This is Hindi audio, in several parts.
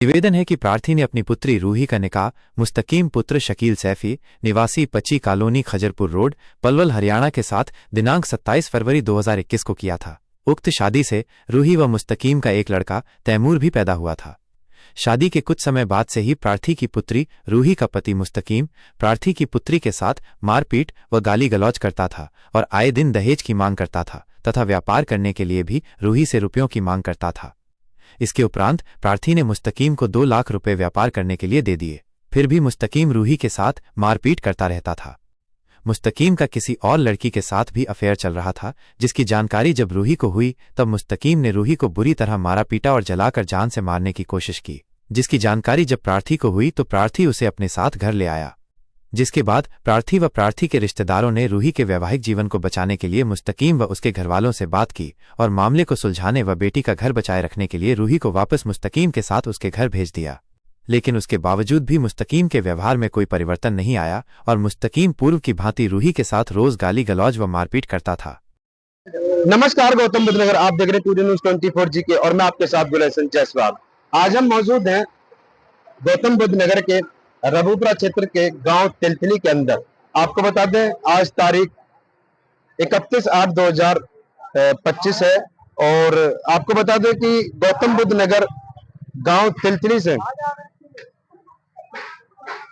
निवेदन है कि प्रार्थी ने अपनी पुत्री रूही का निकाह मुस्तकीम पुत्र शकील सैफी निवासी 25 कॉलोनी खजरपुर रोड पलवल हरियाणा के साथ दिनांक 27 फरवरी 2021 को किया था। उक्त शादी से रूही व मुस्तकीम का एक लड़का तैमूर भी पैदा हुआ था। शादी के कुछ समय बाद से ही प्रार्थी की पुत्री रूही का पति मुस्तकीम प्रार्थी की पुत्री के साथ मारपीट व गाली गलौज करता था और आए दिन दहेज की मांग करता था तथा व्यापार करने के लिए भी रूही से रुपयों की मांग करता था। इसके उपरांत प्रार्थी ने मुस्तकीम को 2 लाख रुपए व्यापार करने के लिए दे दिए, फिर भी मुस्तकीम रूही के साथ मारपीट करता रहता था। मुस्तकीम का किसी और लड़की के साथ भी अफेयर चल रहा था, जिसकी जानकारी जब रूही को हुई तब मुस्तकीम ने रूही को बुरी तरह मारा पीटा और जलाकर जान से मारने की कोशिश की। जिसकी जानकारी जब प्रार्थी को हुई तो प्रार्थी उसे अपने साथ घर ले आया, जिसके बाद प्रार्थी व प्रार्थी के रिश्तेदारों ने रूही के वैवाहिक जीवन को बचाने के लिए मुस्तकीम व उसके घरवालों से बात की और मामले को सुलझाने व बेटी का घर बचाए रखने के लिए रूही को वापस मुस्तकीम के साथ उसके घर भेज दिया। लेकिन उसके बावजूद भी मुस्तकीम के व्यवहार में कोई परिवर्तन नहीं आया और मुस्तकीम पूर्व की भांति रूही के साथ रोज गाली गलौज व मारपीट करता था। नमस्कार, गौतम बुद्ध नगर आप देख रहे हैं टुडे न्यूज़ 24 जी के और मैं आपके साथ गुलशन जायसवाल। आज हम मौजूद हैं गौतम बुद्ध नगर के रबूपुरा क्षेत्र के गांव तिलतली के अंदर। आपको बता दें आज तारीख 31/8/2025 है और आपको बता दें कि गौतम बुद्ध नगर गांव तिलतली से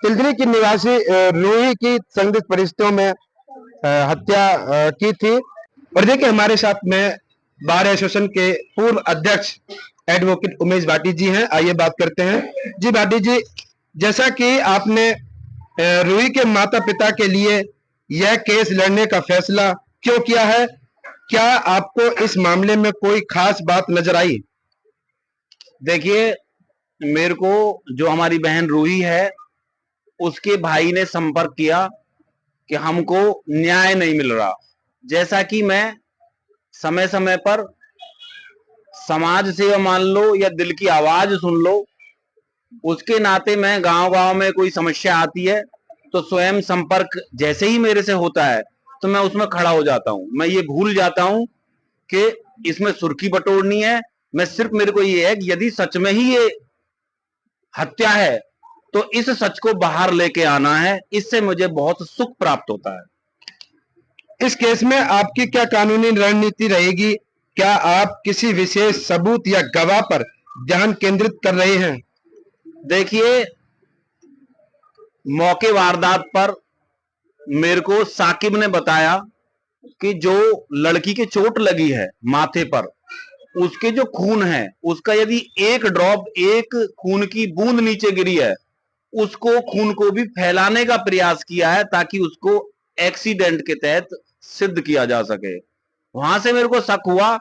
तिलतली की निवासी रूही की संदिग्ध परिस्थितियों में हत्या की थी। और देखिए हमारे साथ में बार एसोसिएशन के पूर्व अध्यक्ष एडवोकेट उमेश भाटी जी हैं। आइए बात करते हैं। जी भाटी जी, जैसा कि आपने रूही के माता पिता के लिए यह केस लड़ने का फैसला क्यों किया है, क्या आपको इस मामले में कोई खास बात नजर आई? देखिए, मेरे को जो हमारी बहन रूही है उसके भाई ने संपर्क किया कि हमको न्याय नहीं मिल रहा। जैसा कि मैं समय समय पर समाज सेवा मान लो या दिल की आवाज सुन लो, उसके नाते मैं गांव-गांव में कोई समस्या आती है तो स्वयं संपर्क जैसे ही मेरे से होता है तो मैं उसमें खड़ा हो जाता हूं। मैं ये भूल जाता हूं कि इसमें सुर्खी बटोरनी है। मैं सिर्फ मेरे को ये है कि यदि सच में ही ये हत्या है तो इस सच को बाहर लेके आना है। इससे मुझे बहुत सुख प्राप्त होता है। इस केस में आपकी क्या कानूनी रणनीति रहेगी? क्या आप किसी विशेष सबूत या गवाह पर ध्यान केंद्रित कर रहे हैं? देखिए, मौके वारदात पर मेरे को साकिब ने बताया कि जो लड़की के चोट लगी है माथे पर, उसके जो खून है उसका यदि एक ड्रॉप, एक खून की बूंद नीचे गिरी है, उसको खून को भी फैलाने का प्रयास किया है ताकि उसको एक्सीडेंट के तहत सिद्ध किया जा सके। वहां से मेरे को शक हुआ।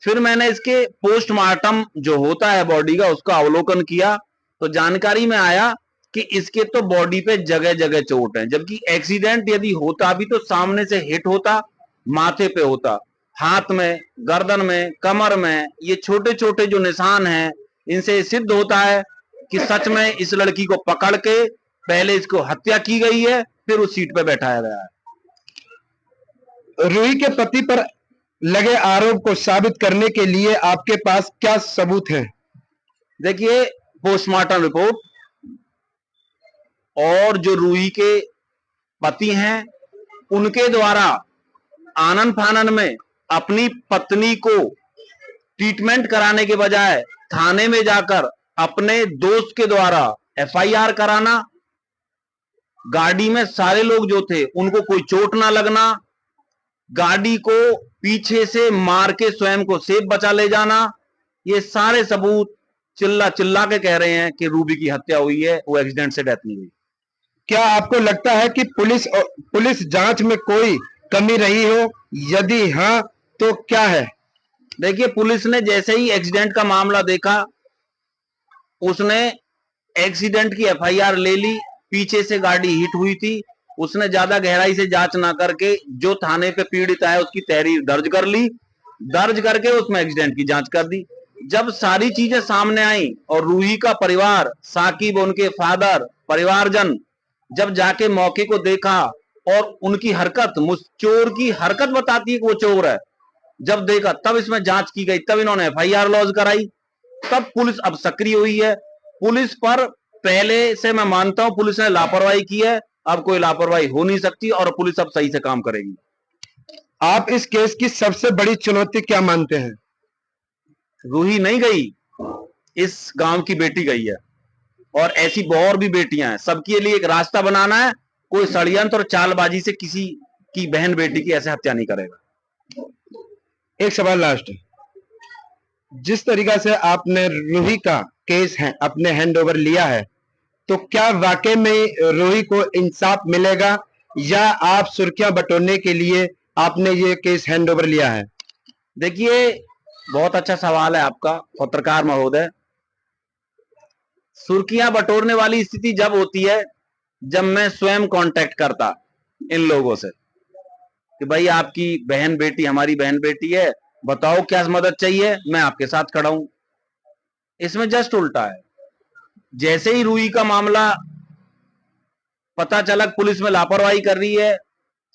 फिर मैंने इसके पोस्टमार्टम जो होता है बॉडी का, उसका अवलोकन किया तो जानकारी में आया कि इसके तो बॉडी पे जगह जगह चोट है, जबकि एक्सीडेंट यदि होता भी तो सामने से हिट होता, माथे पे होता, हाथ में, गर्दन में, कमर में। ये छोटे छोटे जो निशान हैं, इनसे सिद्ध होता है कि सच में इस लड़की को पकड़ के पहले इसको हत्या की गई है, फिर उस सीट पे बैठाया गया है। रूही के पति पर लगे आरोप को साबित करने के लिए आपके पास क्या सबूत है? देखिए, पोस्टमार्टम रिपोर्ट और जो रूही के पति हैं उनके द्वारा आनन फानन में अपनी पत्नी को ट्रीटमेंट कराने के बजाय थाने में जाकर अपने दोस्त के द्वारा एफआईआर कराना, गाड़ी में सारे लोग जो थे उनको कोई चोट ना लगना, गाड़ी को पीछे से मार के स्वयं को सेफ बचा ले जाना, ये सारे सबूत चिल्ला चिल्ला के कह रहे हैं कि रूबी की हत्या हुई है, वो एक्सीडेंट से डेथ नहीं हुई। क्या आपको लगता है कि पुलिस जांच में कोई कमी रही हो? यदि हाँ तो क्या है? देखिए, पुलिस ने जैसे ही एक्सीडेंट का मामला देखा, उसने एक्सीडेंट की एफआईआर ले ली। पीछे से गाड़ी हिट हुई थी, उसने ज्यादा गहराई से जांच ना करके जो थाने पे पीड़ित है उसकी तहरीर दर्ज कर ली, दर्ज करके उसमें एक्सीडेंट की जांच कर दी। जब सारी चीजें सामने आई और रूही का परिवार, साकिब, उनके फादर, परिवारजन जब जाके मौके को देखा और उनकी हरकत, चोर की हरकत बताती है कि वो चोर है, जब देखा तब इसमें जांच की गई, तब इन्होंने एफआईआर लॉन्च कराई, तब पुलिस अब सक्रिय हुई है। पुलिस पर पहले से मैं मानता हूं पुलिस ने लापरवाही की है, अब कोई लापरवाही हो नहीं सकती और पुलिस अब सही से काम करेगी। आप इस केस की सबसे बड़ी चुनौती क्या मानते हैं? रूही नहीं गई, इस गांव की बेटी गई है और ऐसी बहुत और भी बेटियां हैं। सबके लिए एक रास्ता बनाना है, कोई षड्यंत्र और चालबाजी से किसी की बहन बेटी की ऐसे हत्या नहीं करेगा। एक सवाल लास्ट, जिस तरीका से आपने रूही का केस है अपने हैंड ओवर लिया है, तो क्या वाकई में रूही को इंसाफ मिलेगा या आप सुर्खियां बटोरने के लिए आपने ये केस हैंड ओवर लिया है? देखिए, बहुत अच्छा सवाल है आपका पत्रकार महोदय। सुर्खियां बटोरने वाली स्थिति जब होती है जब मैं स्वयं कांटेक्ट करता इन लोगों से कि भाई आपकी बहन बेटी, हमारी बहन बेटी है, बताओ क्या मदद चाहिए, मैं आपके साथ खड़ा हूं। इसमें जस्ट उल्टा है। जैसे ही रूही का मामला पता चला पुलिस में लापरवाही कर रही है,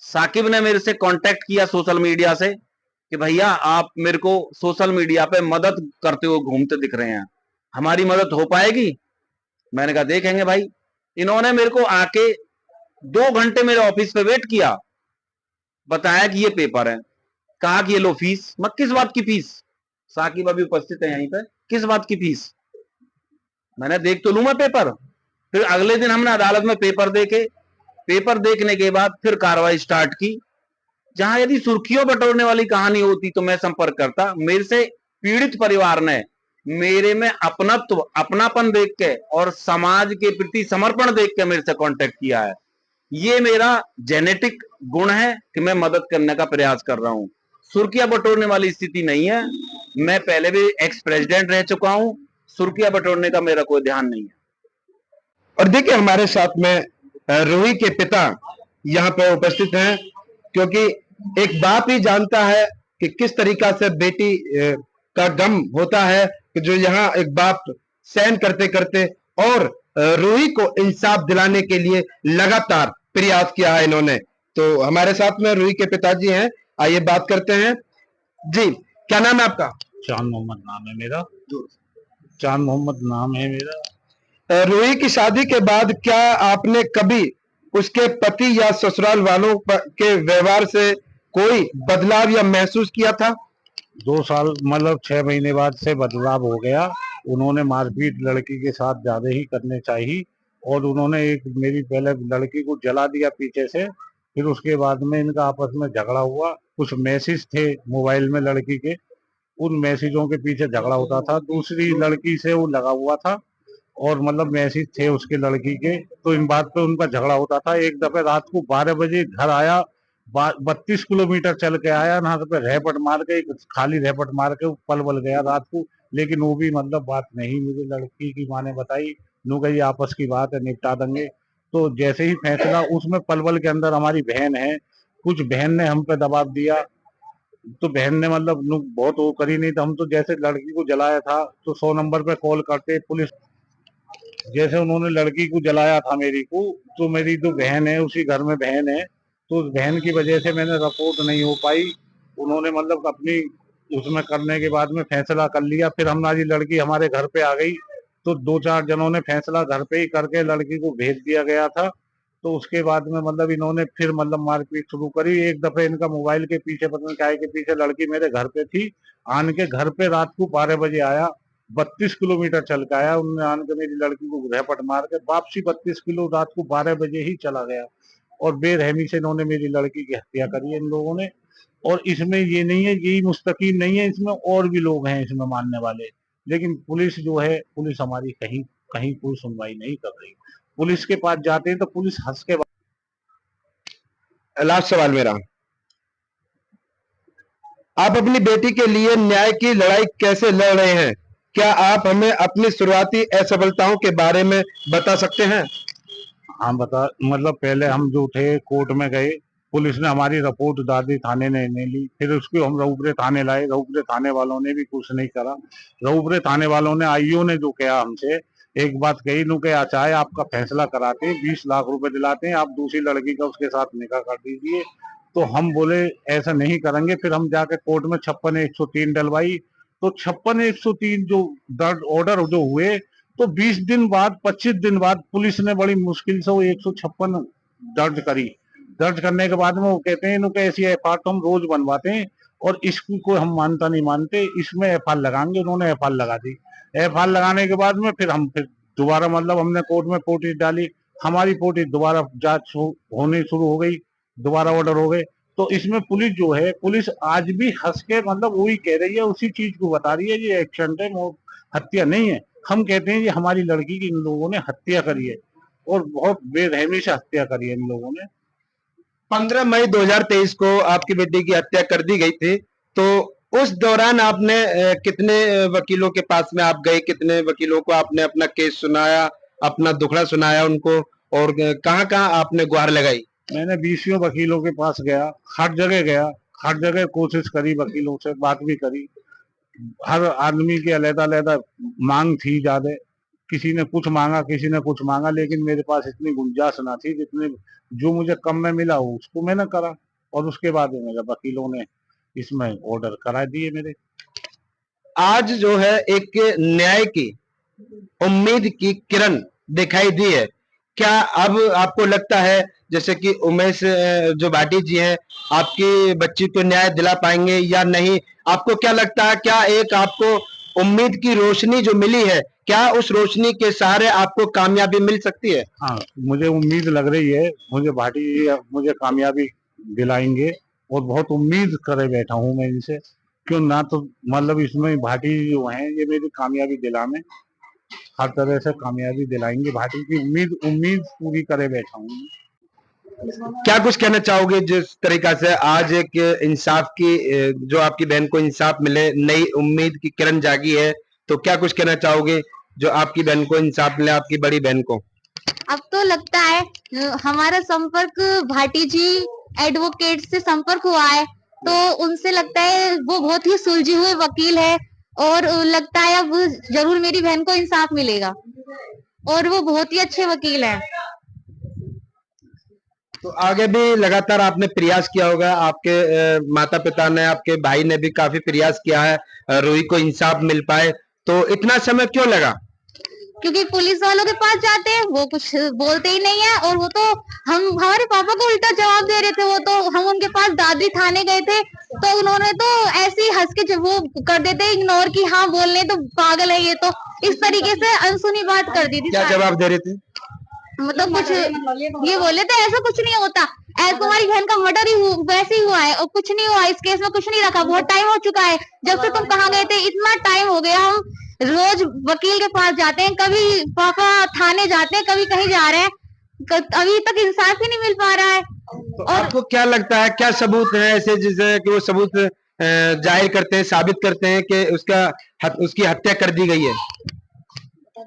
साकिब ने मेरे से कांटेक्ट किया सोशल मीडिया से कि भैया आप मेरे को सोशल मीडिया पे मदद करते हुए घूमते दिख रहे हैं, हमारी मदद हो पाएगी? मैंने कहा देखेंगे भाई। इन्होंने मेरे को आके 2 घंटे मेरे ऑफिस पे वेट किया, बताया कि ये पेपर है, कहा कि ये लो फीस। मैं किस बात की फीस? साकिब अभी उपस्थित है यहीं पे, किस बात की फीस? मैंने देख तो लूं मैं पेपर। फिर अगले दिन हमने अदालत में पेपर देखे, पेपर देखने के बाद फिर कार्रवाई स्टार्ट की। जहां यदि सुर्खियों बटोरने वाली कहानी होती तो मैं संपर्क करता। मेरे से पीड़ित परिवार ने मेरे में अपनत्व, अपनापन देख के और समाज के प्रति समर्पण देख के मेरे से कांटेक्ट किया है। ये मेरा जेनेटिक गुण है कि मैं मदद करने का प्रयास कर रहा हूं। सुर्खियां बटोरने वाली स्थिति नहीं है। मैं पहले भी एक्स प्रेसिडेंट रह चुका हूं, सुर्खियां बटोरने का मेरा कोई ध्यान नहीं है। और देखिए हमारे साथ में रूही के पिता यहाँ पे उपस्थित हैं, क्योंकि एक बाप ही जानता है कि किस तरीका से बेटी का गम होता है, कि जो यहाँ एक बाप सहन करते करते और रूही को इंसाफ दिलाने के लिए लगातार प्रयास किया है इन्होंने। तो हमारे साथ में रूही के पिताजी हैं, आइए बात करते हैं। जी, क्या नाम है आपका? चांद मोहम्मद नाम है मेरा। चांद मोहम्मद नाम है मेरा। रूही की शादी के बाद क्या आपने कभी उसके पति या ससुराल वालों के व्यवहार से कोई बदलाव या महसूस किया था? 2 साल मतलब 6 महीने बाद से बदलाव हो गया। उन्होंने मारपीट लड़की के साथ ज्यादा ही करने चाहिए और उन्होंने एक मेरी पहले लड़की को जला दिया पीछे से। फिर उसके बाद में इनका आपस में झगड़ा हुआ। कुछ मैसेज थे मोबाइल में लड़की के, उन मैसेजों के पीछे झगड़ा होता था। दूसरी लड़की से वो लगा हुआ था और मतलब मैसेज थे उसके लड़की के, तो इन बात पे उनका झगड़ा होता था। एक दफे रात को 12 बजे घर आया, 32 किलोमीटर चल के आया ना, पे रैपट मार के, एक खाली रैपट मार के पल बल गया रात को। लेकिन वो भी मतलब बात नहीं मुझे लड़की की माँ ने बताई, नू कही आपस की बात है निपटा देंगे। तो जैसे ही फैसला उसमें पलवल के अंदर हमारी बहन है, कुछ बहन ने हम पे दबाव दिया, तो बहन ने मतलब बहुत वो करी नहीं। तो हम तो जैसे लड़की को जलाया था तो 100 नंबर पे कॉल करते पुलिस। जैसे उन्होंने लड़की को जलाया था मेरी को, तो मेरी जो बहन है उसी घर में बहन है, तो उस बहन की वजह से मैंने रिपोर्ट नहीं हो पाई। उन्होंने मतलब अपनी उसमें करने के बाद में फैसला कर लिया। फिर हमारी लड़की हमारे घर पे आ गई, तो 2-4 जनों ने फैसला घर पे ही करके लड़की को भेज दिया गया था। तो उसके बाद में मतलब इन्होंने फिर मतलब मारपीट शुरू करी। एक दफे इनका मोबाइल के पीछे पता नहीं क्या के पीछे लड़की मेरे घर पे थी, आन के घर पे रात को 12 बजे आया, 32 किलोमीटर चल के आया। उन्होंने आन के मेरी लड़की को रैपट मार के वापसी 32 किलो रात को 12 बजे ही चला गया। और बेरहमी से इन्होंने मेरी लड़की की हत्या करी है इन लोगों ने। और इसमें ये नहीं है, यही मुस्तकीम नहीं है, इसमें और भी लोग हैं इसमें मानने वाले। लेकिन पुलिस जो है, पुलिस हमारी कहीं कहीं कोई सुनवाई नहीं कर रही। पुलिस के पास जाते हैं तो पुलिस हंस के। लास्ट सवाल मेरा, आप अपनी बेटी के लिए न्याय की लड़ाई कैसे लड़ रहे हैं? क्या आप हमें अपनी शुरुआती असफलताओं के बारे में बता सकते हैं? हाँ बता, मतलब पहले हम जो थे कोर्ट में गए, पुलिस ने हमारी रिपोर्ट दादी थाने ने नहीं ली। फिर उसको हम रऊपरे थाने लाए, रऊपरे थाने वालों ने भी कुछ नहीं करा। रऊपरे थाने वालों ने, आईओ ने जो कहा हमसे, एक बात कही नु के चाहे आपका फैसला कराते हैं, 20 लाख रुपए दिलाते हैं, आप दूसरी लड़की का उसके साथ निकाह कर दीजिए। तो हम बोले ऐसा नहीं करेंगे। फिर हम जाके कोर्ट में 56-103 डलवाई। तो 56-103 जो ऑर्डर जो हुए तो 20 दिन बाद 25 दिन बाद पुलिस ने बड़ी मुश्किल से वो 156 दर्ज करने के बाद में वो कहते हैं इनको ऐसी एफआईआर तो हम रोज बनवाते हैं और इसकी कोई हम मानता नहीं मानते, इसमें एफआईआर लगाएंगे। उन्होंने एफआईआर लगा दी। एफआईआर लगाने के बाद में फिर दोबारा मतलब हमने कोर्ट में पोर्टिस डाली, हमारी पोर्टिस दोबारा जांच होनी शुरू हो गई, दोबारा ऑर्डर हो गए। तो इसमें पुलिस जो है, पुलिस आज भी हंस के मतलब वही कह रही है, उसी चीज को बता रही है, ये एक्सीडेंट है, वो हत्या नहीं है। हम कहते हैं ये हमारी लड़की की इन लोगों ने हत्या करी है और बहुत बेरहमी से हत्या करी है इन लोगों ने। 15 मई 2023 को आपकी बेटी की हत्या कर दी गई थी, तो उस दौरान आपने कितने वकीलों के पास में आप गए, कितने वकीलों को आपने अपना केस सुनाया, अपना दुखड़ा सुनाया उनको, और कहाँ-कहाँ आपने गुहार लगाई? मैंने 20 वकीलों के पास गया, हर जगह कोशिश करी, वकीलों से बात भी करी। हर आदमी की अलग-अलग मांग थी ज्यादा, किसी ने कुछ मांगा, किसी ने कुछ मांगा, लेकिन मेरे पास इतनी गुंजाइश ना थी, जितने जो मुझे कम में मिला उसको मैंने करा और उसके बाद मेरे वकीलों ने इसमें ऑर्डर करा दिए मेरे। आज जो है एक न्याय की उम्मीद की किरण दिखाई दी है। क्या अब आपको लगता है जैसे कि उमेश जो भाटी जी हैं, आपकी बच्ची को न्याय दिला पाएंगे या नहीं? आपको क्या लगता है, क्या एक आपको उम्मीद की रोशनी जो मिली है, क्या उस रोशनी के सहारे आपको कामयाबी मिल सकती है? हाँ, मुझे उम्मीद लग रही है, मुझे भाटी जी मुझे कामयाबी दिलाएंगे और बहुत उम्मीद करे बैठा हूँ मैं इनसे। क्यों ना, तो मतलब इसमें भाटी जो हैं ये मेरी कामयाबी दिलाने, हर तरह से कामयाबी दिलाएंगे। भाटी की उम्मीद पूरी करे बैठा हूँ। क्या कुछ कहना चाहोगे जिस तरीका से आज एक इंसाफ की, जो आपकी बहन को इंसाफ मिले, नई उम्मीद की किरण जागी है, तो क्या कुछ कहना चाहोगे जो आपकी बहन को इंसाफ मिले, आपकी बड़ी बहन को? अब तो लगता है हमारा संपर्क भाटी जी एडवोकेट से संपर्क हुआ है, तो उनसे लगता है वो बहुत ही सुलझे हुए वकील है और लगता है अब जरूर मेरी बहन को इंसाफ मिलेगा और वो बहुत ही अच्छे वकील हैं। तो आगे भी लगातार आपने प्रयास किया होगा, आपके माता पिता ने, आपके भाई ने भी काफी प्रयास किया है रूही को इंसाफ मिल पाए, तो इतना समय क्यों लगा? क्योंकि पुलिस वालों के पास जाते हैं वो कुछ बोलते ही नहीं है, और वो तो हमारे पापा को उल्टा जवाब दे रहे थे। वो तो हम उनके पास दादरी थाने गए थे तो उन्होंने तो ऐसे ही हंस के वो कर देते इग्नोर की, हाँ बोलने तो पागल है ये, तो इस तरीके से अनसुनी बात कर दी थी। क्या जवाब दे रहे थे? मतलब कुछ ये बोले थे ऐसा कुछ नहीं होता, ऐसा तुम्हारी बहन का मर्डर ही वैसे ही हुआ है और कुछ नहीं हुआ, इस केस में कुछ नहीं रखा, बहुत टाइम हो चुका है जब से तुम कहाँ गए थे, इतना टाइम हो गया, हम रोज वकील के पास जाते हैं, कभी पापा थाने जाते हैं, कभी कहीं जा रहे हैं, अभी तक इंसाफ ही नहीं मिल पा रहा है। तो और आपको क्या लगता है, क्या सबूत है ऐसे जिसे कि वो सबूत जाहिर करते हैं, साबित करते हैं कि उसकी हत्या कर दी गई है?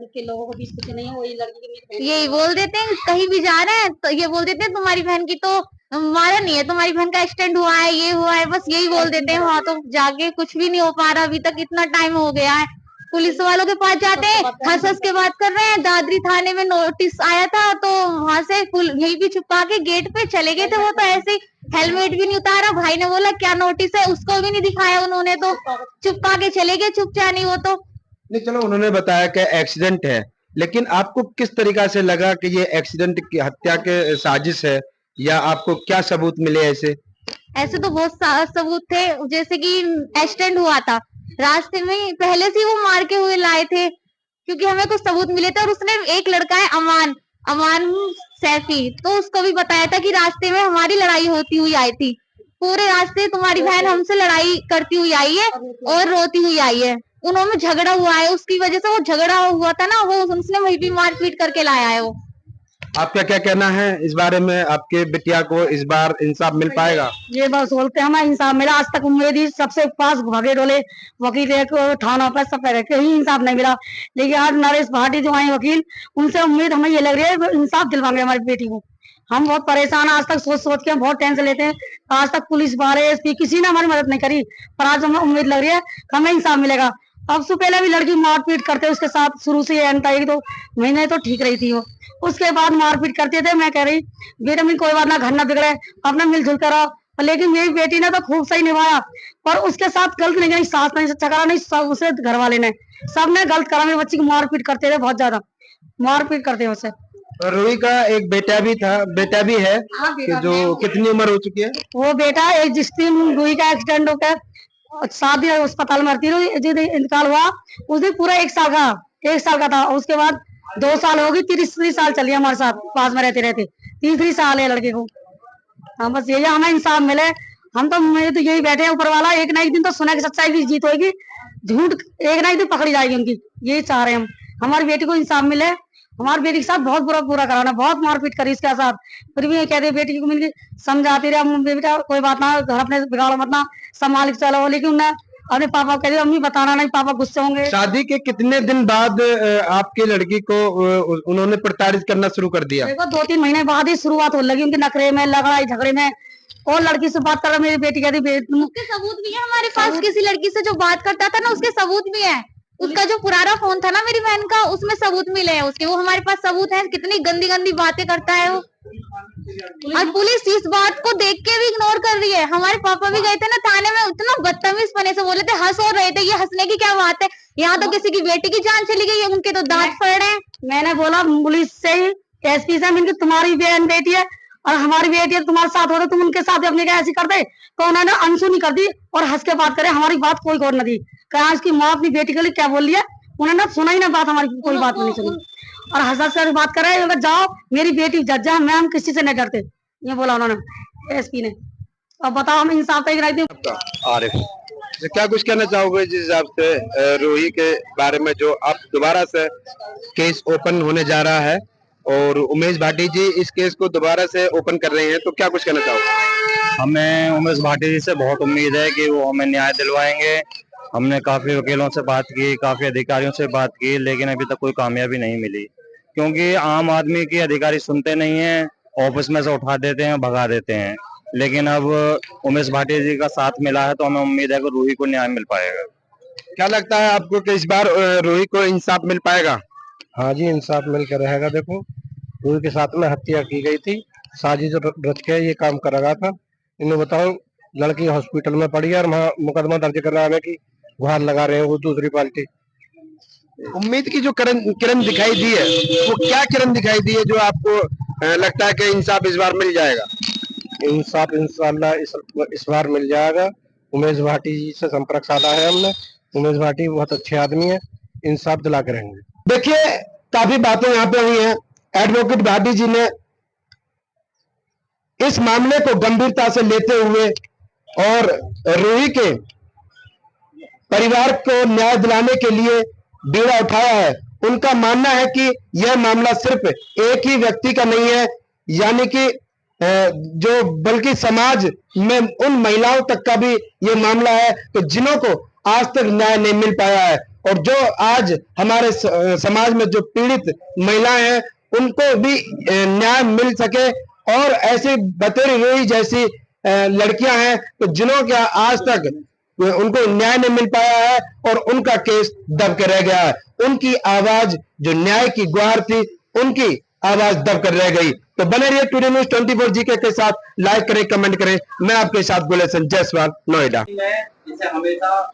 के लोगों को भी कुछ नहीं है, वही लड़की के यही बोल देते हैं, कहीं भी जा रहे हैं तो ये बोल देते हैं तुम्हारी बहन की तो मारा नहीं है, तुम्हारी बहन का एक्सीडेंट हुआ है, ये हुआ है, बस यही बोल देते हैं। वहां तो जाके कुछ भी नहीं हो पा रहा अभी तक, इतना टाइम हो गया है। पुलिस वालों के पास जाते हैं, हंस हंस के बात कर रहे हैं। दादरी थाने में नोटिस आया था तो वहां से यही भी छुपा के गेट पे चले गए थे, वो तो ऐसे हेलमेट भी नहीं उतारा, भाई ने बोला क्या नोटिस है, उसको भी नहीं दिखाया उन्होंने, तो छुपा के चले गए, चुप चानी। वो तो नहीं, चलो उन्होंने बताया कि एक्सीडेंट है, लेकिन आपको किस तरीका से लगा कि ये एक्सीडेंट की हत्या के साजिश है, या आपको क्या सबूत मिले? ऐसे तो बहुत सबूत थे, जैसे कि एक्सीडेंट हुआ था रास्ते में, पहले से वो मार के हुए लाए थे, क्योंकि हमें कुछ सबूत मिले थे। और उसने एक लड़का है अमान सैफी, तो उसको भी बताया था कि रास्ते में हमारी लड़ाई होती हुई आई थी, पूरे रास्ते तुम्हारी बहन हमसे लड़ाई करती हुई आई है और रोती हुई आई है, उन्होंने झगड़ा हुआ है, उसकी वजह से वो झगड़ा हुआ था ना, वो उसने वही भी मारपीट करके लाया है वो। आपका क्या कहना है इस बारे में? आपके बिटिया को इस बार इंसाफ मिल पाएगा? ये बस बोलते हैं हमें इंसाफ मिला, आज तक उम्मीद ही सबसे पास भागे डोले वकील थाना पर सब पे कहीं इंसाफ नहीं मिला, लेकिन आज नरेश भाटी जो आए वकील, उनसे उम्मीद हमें ये लग रही है इंसाफ दिलवाएंगे हमारी बेटी को। हम बहुत परेशान हैं, आज तक सोच के हम बहुत टेंशन लेते हैं, आज तक पुलिस बारे एसपी किसी ने हमारी मदद नहीं करी, पर आज हमें उम्मीद लग रही है कि हमें इंसाफ मिलेगा। अब से पहले भी लड़की मारपीट करते उसके साथ, शुरू से एंड एक 2 महीने तो ठीक रही थी वो, उसके बाद मारपीट करते थे। मैं कह रही बेटा मैं कोई बात ना, घर ना बिगड़े, अपना मिलजुल कर रहो, लेकिन मेरी बेटी ने तो खूब सही निभाया, पर उसके साथ गलत नहीं करी, सास ने अच्छा करा नहीं, उसे घर वाले ने सबने गलत करा, मेरे बच्चे की मारपीट करते थे, बहुत ज्यादा मारपीट करते हैं उसे। रूही का एक बेटा भी है कि जो कितनी उम्र हो चुकी है? वो बेटा एक जिस दिन रूही का एक्सीडेंट होकर 7 दिन अस्पताल में भर्ती रही, जिस दिन इंतकाल हुआ उस दिन पूरा 1 साल का था। उसके बाद 2 साल हो गई, तीसरी साल चली हमारे साथ पास में रहते रहते, तीसरी साल है लड़के को। हाँ बस यही हमें इंसाफ मिले। हम तो मैं तो यही बैठे हैं, ऊपर वाला एक ना एक दिन तो सुना कि सच्चाई की जीत होगी, झूठ एक ना एक दिन पकड़ी जाएगी उनकी, यही चाह रहे हैं हम। हमारी बेटी को इंसाफ मिले। हमारी बेटी के साथ बहुत बुरा कराना, बहुत मारपीट करी इसके साथ, फिर भी ये कहते बेटी को मिल समझाती रहे, बेटा कोई बात ना, घर अपने बिगाड़ो मत ना, संभाल के चलो, लेकिन उन्हें अपने पापा को कहते अम्मी बताना नहीं, पापा गुस्से होंगे। शादी के कितने दिन बाद आपकी लड़की को उन्होंने प्रताड़ित करना शुरू कर दिया? देखो 2-3 महीने बाद ही शुरुआत हो लगी उनके नखरे में, लड़ाई झगड़े में। और लड़की से बात कर रहा, मेरी बेटी कहती उसके सबूत भी है हमारे पास, किसी लड़की से जो बात करता था ना उसके सबूत भी है। उसका जो पुराना फोन था ना मेरी बहन का, उसमें सबूत मिले हैं उसके, वो हमारे पास सबूत है, कितनी गंदी गंदी बातें करता है वो। और पुलिस इस बात को देख के भी इग्नोर कर रही है। हमारे पापा भी गए थे ना थाने में, उतना बदतमीज पने से बोले थे, हंस और रहे थे, ये हंसने की क्या बात है, यहाँ तो किसी की बेटी की जान चली गई है, उनके तो दांत फड़ रहे हैं। मैंने बोला पुलिस से ही, एसपी से, मैंने तुम्हारी बहन बेटी है और हमारी बेटी है, तुम्हारे साथ हो रहे, तुम उनके साथ अपने क्या ऐसी करते, तो उन्होंने अनसुनी कर दी और हंस के बात करे, हमारी बात कोई गौर न दी। कहा इसकी माँ अपनी बेटी के लिए क्या बोल रही है, उन्होंने सुना ही ना बात, हमारी कोई बात नहीं सुनी और हंस से बात करे, अगर जाओ मेरी बेटी जज जा, मैं हम किसी से नहीं डरते, ये बोला उन्होंने एसपी ने। अब बताओ हम इंसाफ तक आरिफ, तो क्या कुछ कहना चाहोगे जिस हिसाब से रूही के बारे में जो अब दोबारा से केस ओपन होने जा रहा है और उमेश भाटी जी इस केस को दोबारा से ओपन कर रहे हैं, तो क्या कुछ कहना चाहोगे? हमें उमेश भाटी जी से बहुत उम्मीद है कि वो हमें न्याय दिलवाएंगे। हमने काफी वकीलों से बात की, काफी अधिकारियों से बात की, लेकिन अभी तक कोई कामयाबी नहीं मिली, क्योंकि आम आदमी के अधिकारी सुनते नहीं है, ऑफिस में से उठा देते हैं, भगा देते हैं। लेकिन अब उमेश भाटी जी का साथ मिला है तो हमें उम्मीद है कि रूही को न्याय मिल पाएगा। क्या लगता है आपको कि इस बार रूही को इंसाफ मिल पाएगा? हाँ जी, इंसाफ मिल कर रहेगा। देखो रूही के साथ में हत्या की गई थी, साजिश रच के ये काम करा गया था। इन्हें बताओ लड़की हॉस्पिटल में पड़ी है और वहाँ मुकदमा दर्ज कराने की गुहार लगा रहे हैं वो दूसरी पार्टी। उम्मीद की जो किरण दिखाई दी है, वो क्या किरण दिखाई दी है जो आपको लगता है कि इंसाफ इस बार मिल जाएगा? इंसाफ इंशाल्लाह इस बार मिल जाएगा। उमेश भाटी जी से संपर्क साधा है हमने, उमेश भाटी बहुत अच्छे आदमी है, इंसाफ दिला के रहेंगे। देखिए काफी बातें यहाँ पे हुई हैं। एडवोकेट भाटी जी ने इस मामले को गंभीरता से लेते हुए और रूही के परिवार को न्याय दिलाने के लिए बीड़ा उठाया है। उनका मानना है कि यह मामला सिर्फ एक ही व्यक्ति का नहीं है, यानी कि जो बल्कि समाज में उन महिलाओं तक का भी ये मामला है कि जिन्हों को आज तक न्याय नहीं मिल पाया है, और जो आज हमारे समाज में जो पीड़ित महिलाएं हैं उनको भी न्याय मिल सके। और ऐसी बतेरी रूही जैसी लड़कियां हैं तो जिन्हों का आज तक उनको न्याय नहीं मिल पाया है और उनका केस दब के रह गया है, उनकी आवाज जो न्याय की गुहार थी, उनकी आवाज दब कर रह गई। तो बने रहिए टुडे न्यूज़ 24 जीके के साथ, लाइक करें, कमेंट करें। मैं आपके साथ गुलेशन जायसवाल, नोएडा। मैं इसे हमेशा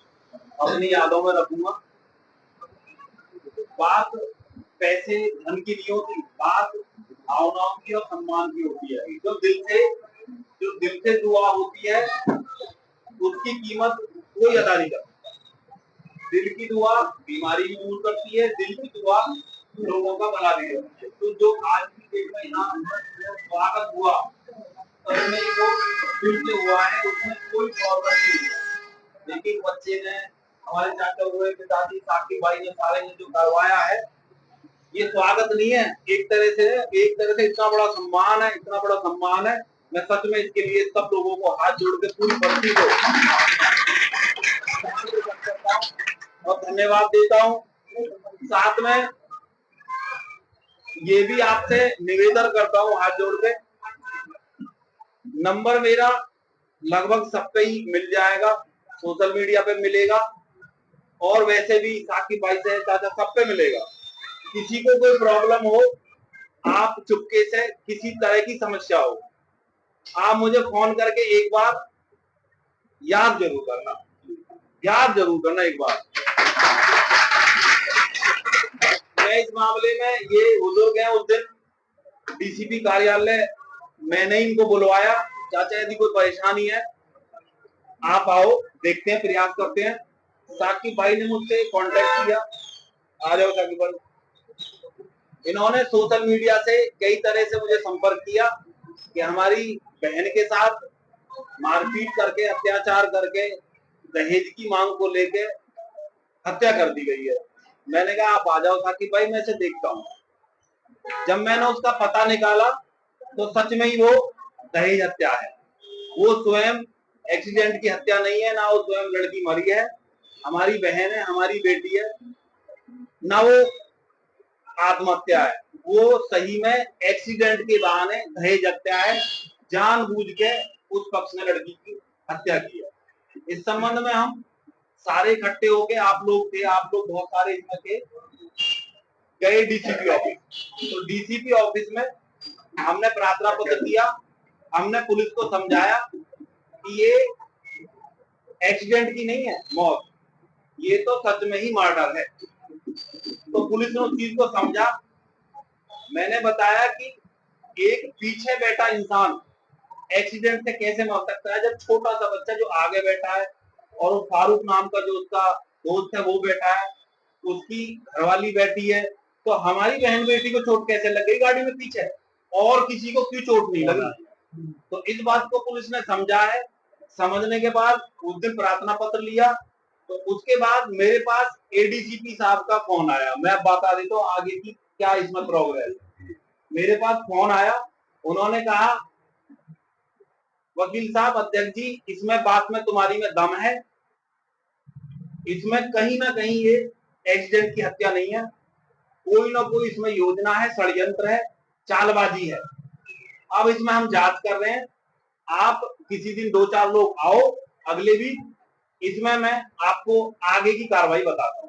अपनी यादों में रखूंगा। बात पैसे धन की नहीं होती, बात भावनाओं की और सम्मान की होती है। जो दिल से दुआ होती है उसकी कीमत कोई अदा नहीं करता। दिल की दुआ बीमारी भी दूर करती है, दिल की दुआ लोगों का भला भी करती है। तो जो आज की डेट में यहाँ स्वागत हुआ उसमें वो दिल से हुआ है, उसमें कोई प्रॉब्लम नहीं है। लेकिन बच्चे ने, हमारे चाचा हुए पिताजी साकिब भाई ने, सारे ने जो करवाया है, ये स्वागत नहीं है। एक तरह से इतना बड़ा सम्मान है, इतना बड़ा सम्मान है। मैं सच में इसके लिए सब लोगों को हाथ जोड़ के पूरी बस्ती को और धन्यवाद देता हूँ। साथ में ये भी आपसे निवेदन करता हूँ हाथ जोड़ के, नंबर मेरा लगभग सब पे ही मिल जाएगा, सोशल मीडिया पे मिलेगा और वैसे भी साकिब भाई से चाचा सब पे मिलेगा। किसी को कोई प्रॉब्लम हो, आप चुपके से किसी तरह की समस्या हो, आप मुझे फोन करके एक बार याद जरूर करना एक बार। मैं इस मामले में ये बुजुर्ग हैं, उस दिन डीसीपी कार्यालय मैंने इनको बुलवाया, चाचा यदि कोई परेशानी है आप आओ, देखते हैं, प्रयास करते हैं। साकिब भाई ने मुझसे कांटेक्ट किया, आ जाओ साकिब भाई। इन्होंने सोशल मीडिया से कई तरह से मुझे संपर्क किया कि हमारी बहन के साथ मारपीट करके, अत्याचार करके, दहेज की मांग को लेके हत्या कर दी गई है। मैंने कहा आप आ जाओ साकिब भाई, मैं इसे देखता हूँ। जब मैंने उसका पता निकाला तो सच में ही वो दहेज हत्या है। वो स्वयं एक्सीडेंट की हत्या नहीं है, ना वो स्वयं लड़की मरी है, हमारी बहन है, हमारी बेटी है, ना वो आत्महत्या है। वो सही में एक्सीडेंट के बहाने दहेज हत्या है, जानबूझ के उस पक्ष ने लड़की की हत्या की है। इस संबंध में हम सारे इकट्ठे होके, आप लोग थे, आप लोग बहुत सारे इसमें थे, गए डीसीपी ऑफिस। तो डीसीपी ऑफिस में हमने प्रार्थना पत्र दिया, हमने पुलिस को समझाया कि ये एक्सीडेंट की नहीं है मौत, ये तो सच में ही मर्डर है। तो पुलिस ने उस चीज को समझा। मैंने बताया कि एक पीछे बैठा इंसान एक्सीडेंट से कैसे मर सकता है, जब छोटा सा बच्चा जो आगे बैठा है और वो फारूक नाम का जो उसका दोस्त है वो बैठा है, उसकी घरवाली बैठी है, तो हमारी बहन बेटी को चोट कैसे लग गई गाड़ी में पीछे, और किसी को क्यों चोट नहीं लगी। तो इस बात को पुलिस ने समझा है। समझने के बाद उस दिन प्रार्थना पत्र लिया। तो उसके बाद मेरे पास एडीसीपी साहब का फोन आया। मैं बता देता हूँ आगे की क्या इसमें प्रोग्रेस। मेरे पास फोन आया, उन्होंने कहा वकील साहब, अध्यक्ष जी, इसमें बात में तुम्हारी में दम है, इसमें कहीं ना कहीं ये एक्सीडेंट की हत्या नहीं है, कोई ना कोई इसमें योजना है, षड्यंत्र है, चालबाजी है। अब इसमें हम जांच कर रहे हैं, आप किसी दिन 2-4 लोग आओ अगले भी, इसमें मैं आपको आगे की कार्रवाई बताता हूं।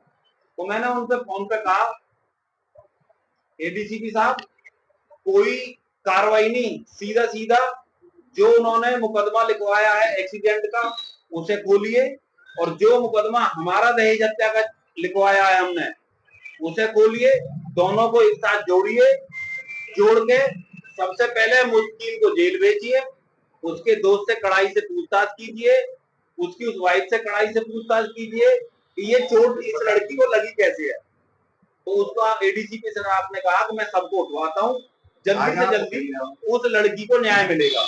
तो मैंने उनसे फोन पे कहा एडीसीपी साहब कोई कार्रवाई नहीं, सीधा सीधा जो उन्होंने मुकदमा लिखवाया है एक्सीडेंट का उसे खोलिए, और जो मुकदमा हमारा दहेज हत्या का लिखवाया है हमने उसे खोलिए, दोनों को एक साथ जोड़िए, जोड़ के सबसे पहले मुस्किन को जेल भेजिए, उसके दोस्त से कड़ाई से पूछताछ कीजिए, उसकी उस वाइफ से कड़ाई से पूछताछ कीजिए कि ये चोट इस लड़की को लगी कैसे है। तो उसका एडीसीपी सर आपने कहा कि मैं सबको उठवाता हूँ, जल्दी से जल्दी उस लड़की को न्याय मिलेगा।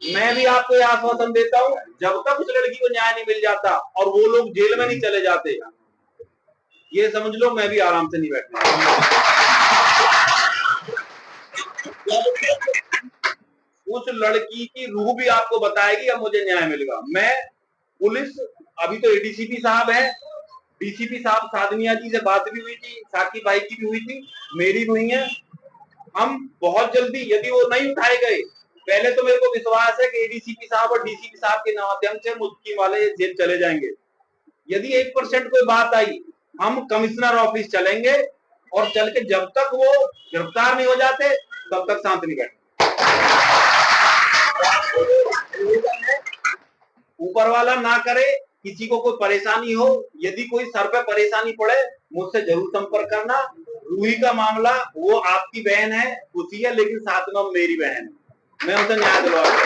मैं भी आपको यह आश्वासन देता हूँ, जब तक उस लड़की को न्याय नहीं मिल जाता और वो लोग जेल में नहीं चले जाते, ये समझ लो मैं भी आराम से नहीं बैठता। उस लड़की की रूह भी आपको बताएगी अब मुझे न्याय मिलेगा। मैं पुलिस, अभी तो एडीसीपी साहब है, डीसीपी साहब साधनिया जी से बात भी हुई थी, साकिब भाई की भी हुई थी, मेरी भी हुई है। हम बहुत जल्दी, यदि वो नहीं उठाए गए, पहले तो मेरे को विश्वास है कि एडीसीपी साहब और डीसीपी साहब के माध्यम से मुस्किन वाले जेल चले जाएंगे। यदि 1% कोई बात आई, हम कमिश्नर ऑफिस चलेंगे और चल के जब तक वो गिरफ्तार नहीं हो जाते तब तक शांत नहीं बैठे। ऊपर वाला ना करे, किसी को कोई परेशानी हो, यदि कोई सर पे परेशानी पड़े मुझसे जरूर संपर्क करना। रूही का मामला, वो आपकी बहन है, खुशी है, लेकिन साथ में मेरी बहन है, मैं उसे न्याय दिलवा दूंगा।